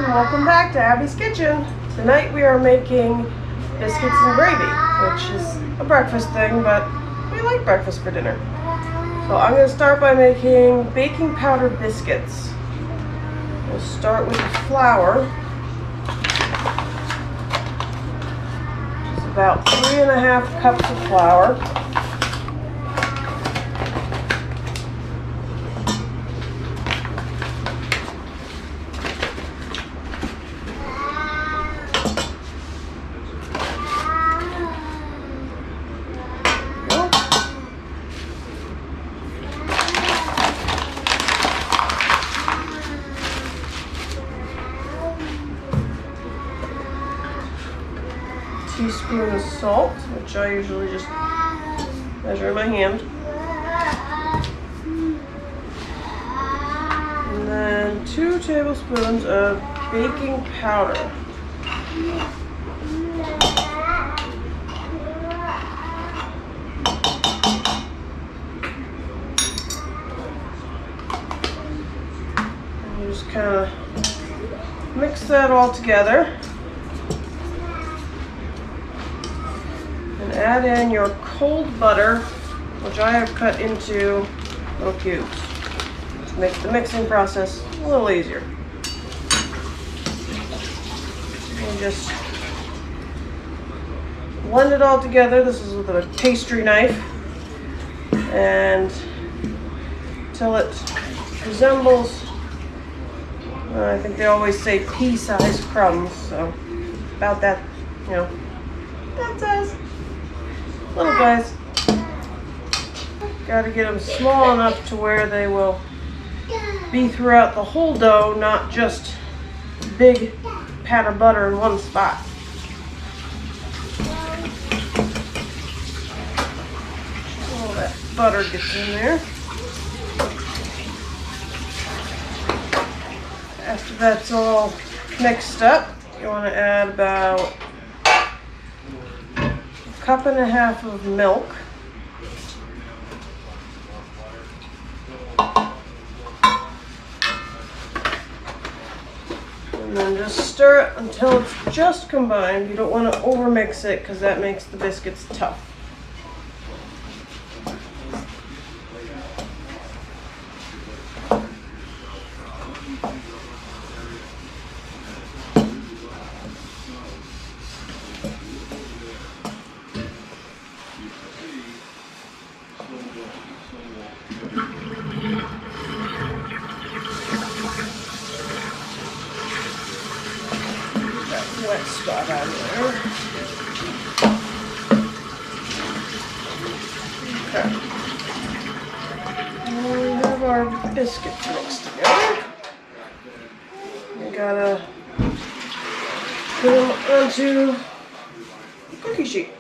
and welcome back to Abby's Kitchen. Tonight we are making biscuits and gravy, which is a breakfast thing, but we like breakfast for dinner. So I'm going to start by making baking powder biscuits. We'll start with the flour. It's about 3.5 cups of flour. Teaspoon of salt, which I usually just measure in my hand. And then 2 tablespoons of baking powder. And you just kind of mix that all together. Add in your cold butter, which I have cut into little cubes to make the mixing process a little easier. And just blend it all together. This is with a pastry knife, and till it resembles, I think they always say pea-sized crumbs, so about that, that size. Little guys. Got to get them small enough to where they will be throughout the whole dough, not just big pat of butter in one spot. All that butter gets in there. After that's all mixed up, you want to add about 1.5 cups of milk. And then just stir it until it's just combined. You don't want to overmix it because that makes the biscuits tough. Wet spot on there. Okay. And we have our biscuits mixed together. We gotta put them onto the cookie sheet.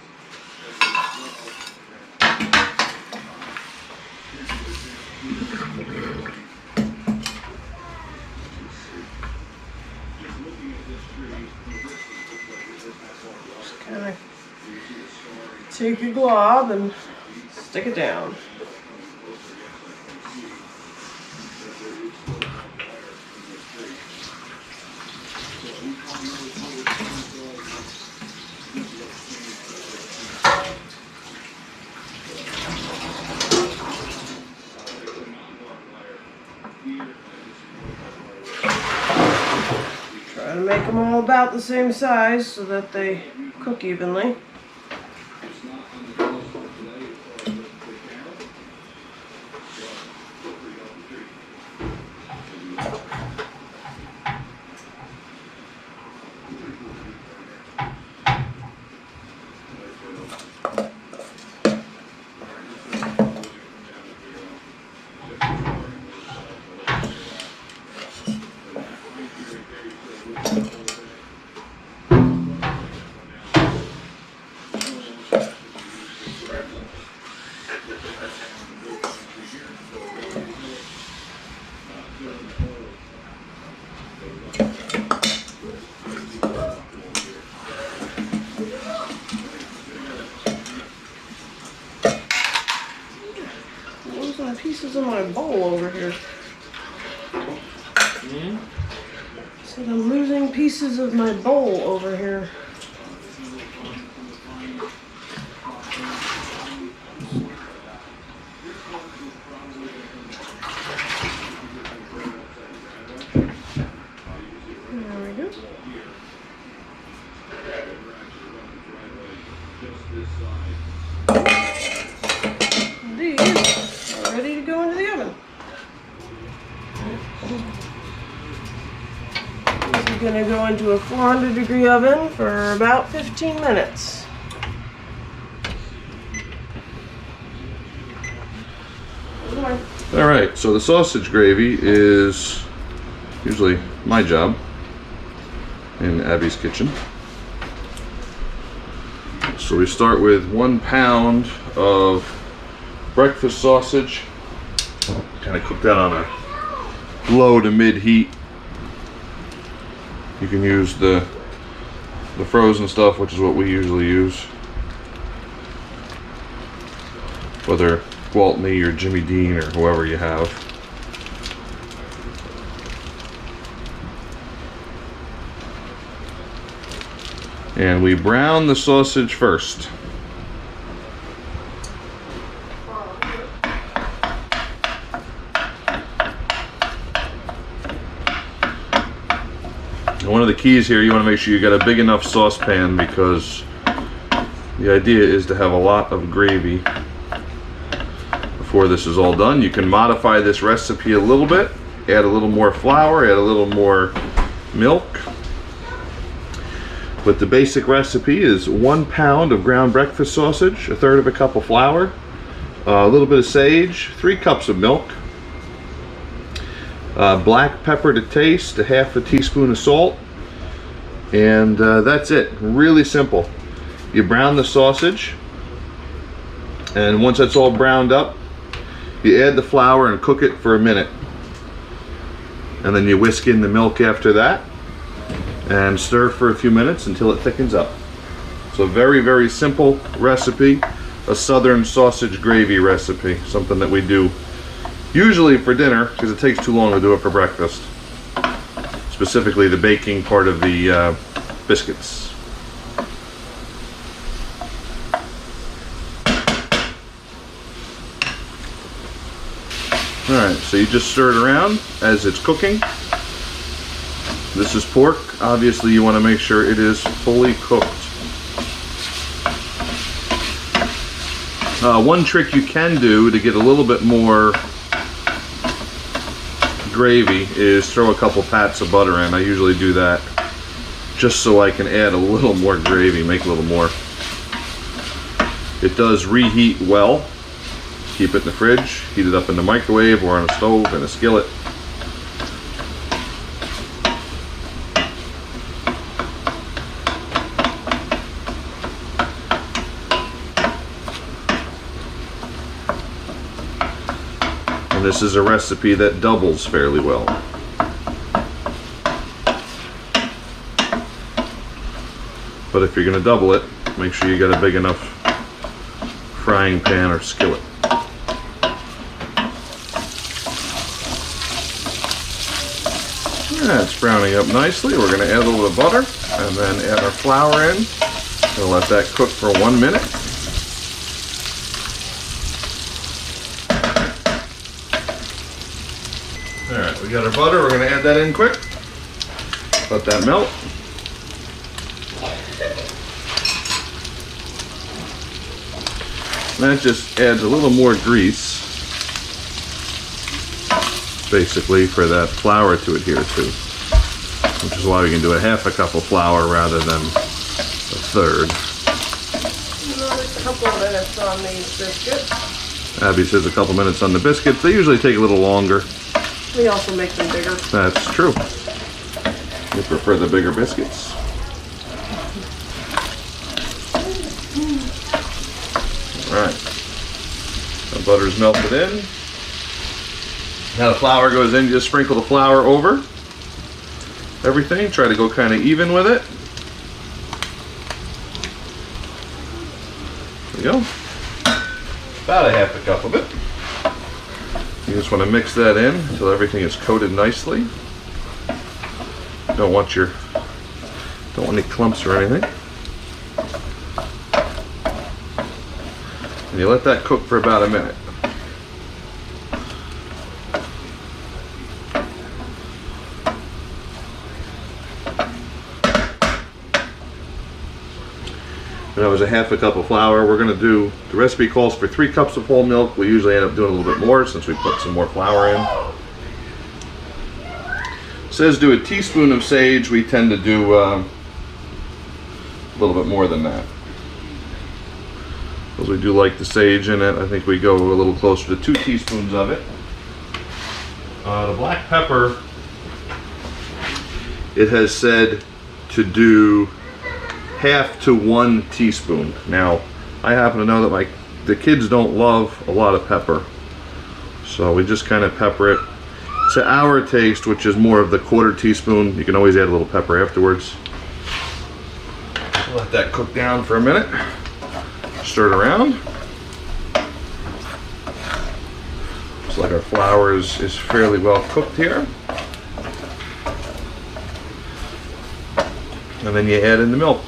Kind of take your glob and stick it down. Try to make them all about the same size so that they cook evenly. Pieces of my bowl over here. So I'm losing pieces of my bowl over here. There we go. These are ready to go into the oven. This is going to go into a 400-degree oven for about 15 minutes. All right, so the sausage gravy is usually my job in Abby's kitchen. So we start with 1 pound of breakfast sausage. Kind of cook that on a low to mid heat. You can use the frozen stuff, which is what we usually use. Whether Gwaltney or Jimmy Dean or whoever you have. And we brown the sausage first. And one of the keys here, you want to make sure you got a big enough saucepan, because the idea is to have a lot of gravy before this is all done. You can modify this recipe a little bit, add a little more flour, add a little more milk. But the basic recipe is 1 pound of ground breakfast sausage, 1/3 of a cup of flour, a little bit of sage, 3 cups of milk, black pepper to taste, a 1/2 teaspoon of salt, and that's it. Really simple. You brown the sausage, and once that's all browned up, you add the flour and cook it for a minute. And then you whisk in the milk after that and stir for a few minutes until it thickens up. So very, very simple recipe, a southern sausage gravy recipe, something that we do usually for dinner because it takes too long to do it for breakfast. Specifically the baking part of the biscuits. Alright, so you just stir it around as it's cooking. This is pork. Obviously you want to make sure it is fully cooked. One trick you can do to get a little bit more gravy is throw a couple pats of butter in. I usually do that just so I can add a little more gravy, make a little more. It does reheat well. Keep it in the fridge, heat it up in the microwave or on a stove in a skillet. And this is a recipe that doubles fairly well. But if you're going to double it, make sure you got a big enough frying pan or skillet. That's browning up nicely. We're going to add a little bit of butter and then add our flour in. We'll let that cook for 1 minute. Alright, we got our butter. We're going to add that in quick. Let that melt. That just adds a little more grease, basically, for that flour to adhere to, which is why we can do a 1/2 cup of flour rather than a 1/3. Another couple of minutes on these biscuits. Abby says a couple minutes on the biscuits. They usually take a little longer. We also make them bigger. That's true. We prefer the bigger biscuits. Alright. The butter's melted in. Now the flour goes in, you just sprinkle the flour over everything. Try to go kind of even with it. There we go. About a 1/2 cup of it. You just want to mix that in until everything is coated nicely. Don't want any clumps or anything. And you let that cook for about a minute. That was a half a cup of flour. We're going to do, the recipe calls for 3 cups of whole milk. We usually end up doing a little bit more since we put some more flour in. It says do a teaspoon of sage. We tend to do a little bit more than that. Because we do like the sage in it. I think we go a little closer to 2 teaspoons of it. The black pepper, it has said to do half to 1 teaspoon. Now, I happen to know that the kids don't love a lot of pepper, so we just kind of pepper it to our taste, which is more of the 1/4 teaspoon. You can always add a little pepper afterwards. Let that cook down for a minute. Stir it around. Looks like our flour is fairly well cooked here. And then you add in the milk.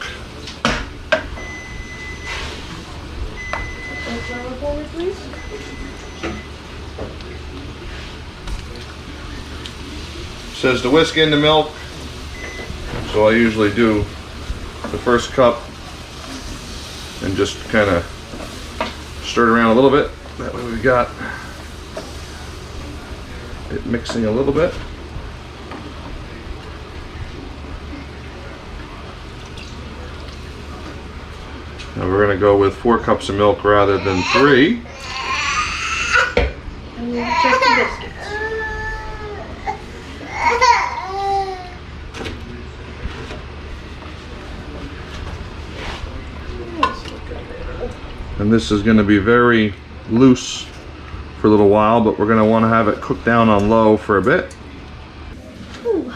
Says to whisk in the milk, so I usually do the first cup and just kind of stir it around a little bit. That way we've got it mixing a little bit. Now we're going to go with 4 cups of milk rather than 3. And we'll check the biscuits. And this is going to be very loose for a little while, but we're going to want to have it cooked down on low for a bit. Ooh.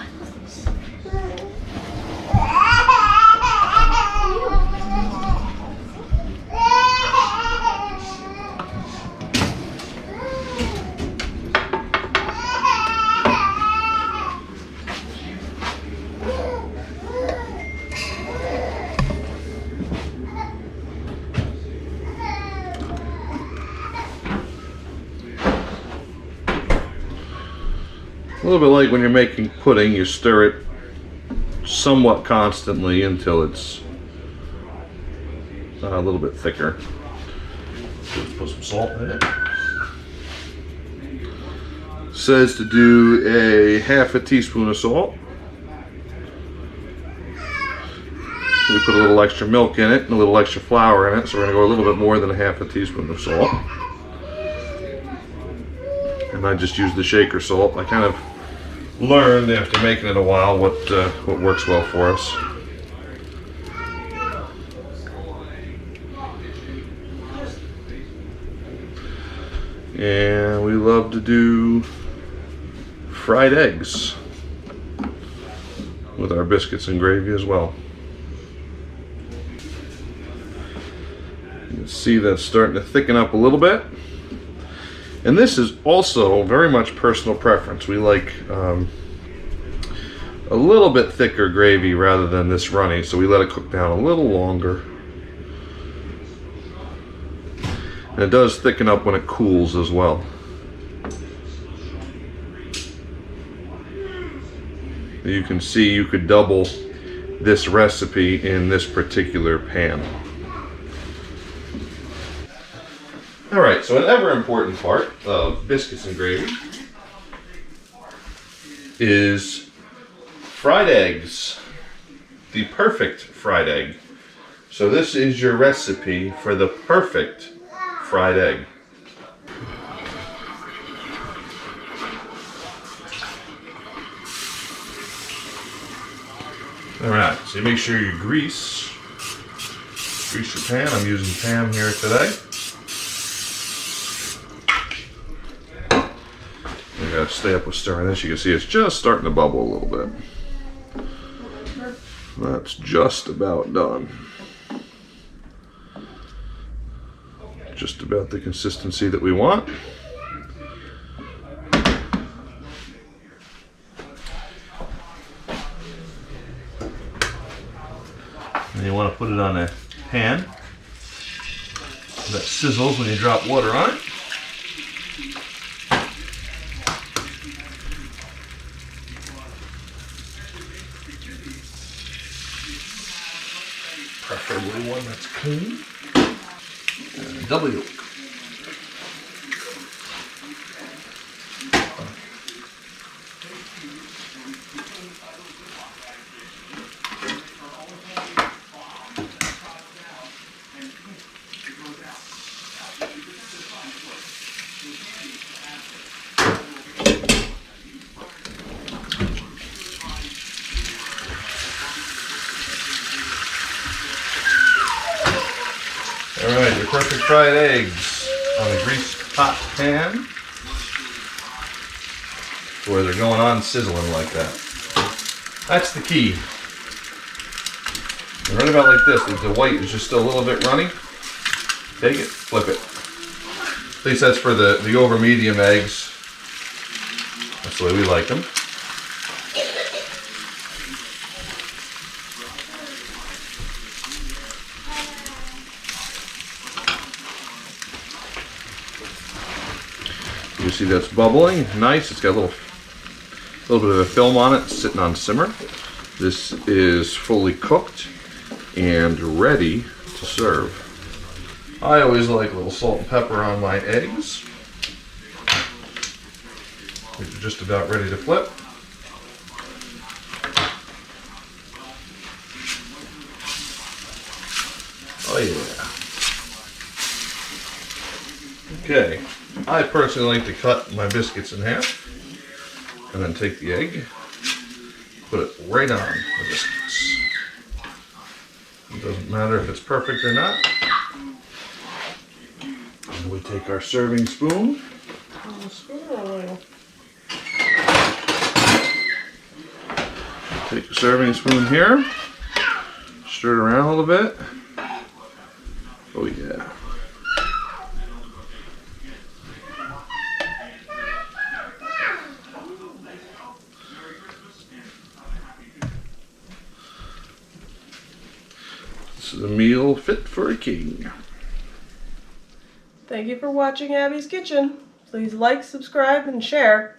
A little bit like when you're making pudding, you stir it somewhat constantly until it's a little bit thicker. Just put some salt in it. Says to do a half a teaspoon of salt. We put a little extra milk in it and a little extra flour in it, so we're going to go a little bit more than a half a teaspoon of salt. And I just use the shaker salt. I kind of learned after making it a while what works well for us. And we love to do fried eggs with our biscuits and gravy as well. You can see that's starting to thicken up a little bit. And this is also very much personal preference. We like a little bit thicker gravy rather than this runny, so we let it cook down a little longer. And it does thicken up when it cools as well. You can see you could double this recipe in this particular pan. Alright, so an ever important part of biscuits and gravy is fried eggs. The perfect fried egg. So this is your recipe for the perfect fried egg. Alright, so you make sure you grease your pan. I'm using Pam here today. You gotta stay up with stirring this. You can see it's just starting to bubble a little bit. That's just about done. Just about the consistency that we want. And you want to put it on a pan that sizzles when you drop water on it. Preferably one that's clean. And a double yolk. Alright, your perfect fried eggs on a greased hot pan where they're going on sizzling like that. That's the key. And right about like this, if the white is just still a little bit runny, take it, flip it. At least that's for the over medium eggs. That's the way we like them. You see that's bubbling, nice. It's got a little bit of a film on it, sitting on simmer. This is fully cooked and ready to serve. I always like a little salt and pepper on my eggs. They're just about ready to flip. Oh yeah. Okay. I personally like to cut my biscuits in half and then take the egg, put it right on the biscuits. It doesn't matter if it's perfect or not. And we take our serving spoon. Take the serving spoon here, stir it around a little bit. Oh yeah. This is a meal fit for a king. Thank you for watching Abby's Kitchen. Please like, subscribe, and share.